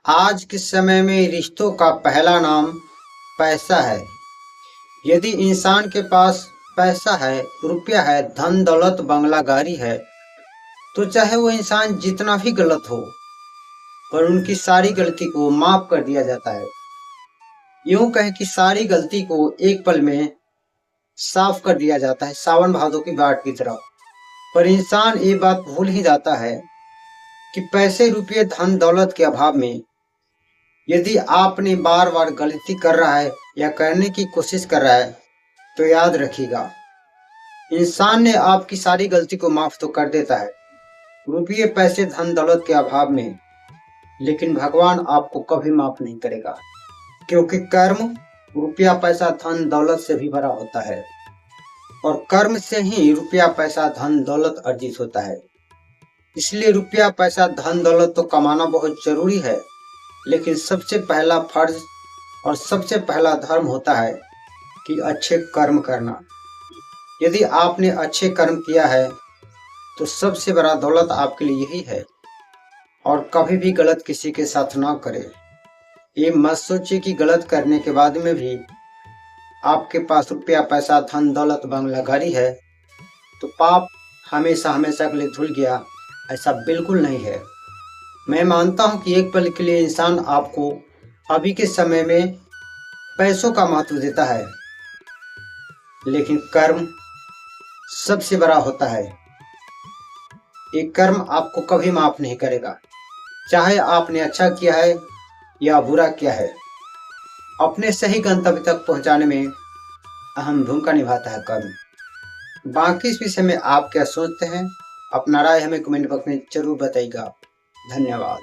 आज के समय में रिश्तों का पहला नाम पैसा है। यदि इंसान के पास पैसा है, रुपया है, धन दौलत बंगला गाड़ी है, तो चाहे वो इंसान जितना भी गलत हो, पर उनकी सारी गलती को माफ कर दिया जाता है। यूं कहें कि सारी गलती को एक पल में साफ कर दिया जाता है, सावन भादों की बाढ़ की तरह। पर इंसान ये बात भूल ही जाता है कि पैसे, रुपये, धन दौलत के अभाव में यदि आपने बार बार गलती कर रहा है या करने की कोशिश कर रहा है, तो याद रखिएगा, इंसान ने आपकी सारी गलती को माफ तो कर देता है, रुपये, पैसे, धन दौलत के अभाव में, लेकिन भगवान आपको कभी माफ नहीं करेगा, क्योंकि कर्म रुपया, पैसा, धन दौलत से भी भरा होता है और कर्म से ही रुपया, पैसा, धन दौलत अर्जित होता है। इसलिए रुपया, पैसा, धन दौलत तो कमाना बहुत जरूरी है, लेकिन सबसे पहला फर्ज और सबसे पहला धर्म होता है कि अच्छे कर्म करना। यदि आपने अच्छे कर्म किया है तो सबसे बड़ा दौलत आपके लिए यही है। और कभी भी गलत किसी के साथ ना करें। ये मत सोचिए कि गलत करने के बाद में भी आपके पास रुपया, पैसा, धन दौलत बंगला गाड़ी है तो पाप हमेशा हमेशा के लिए धुल गया। ऐसा बिल्कुल नहीं है। मैं मानता हूं कि एक पल के लिए इंसान आपको अभी के समय में पैसों का महत्व देता है, लेकिन कर्म सबसे बड़ा होता है। एक कर्म आपको कभी माफ नहीं करेगा, चाहे आपने अच्छा किया है या बुरा किया है। अपने सही गंतव्य तक पहुंचाने में अहम भूमिका निभाता है कर्म। बाकी इस विषय में आप क्या सोचते हैं? अपना राय हमें कमेंट बॉक्स में जरूर बताइएगा। धन्यवाद।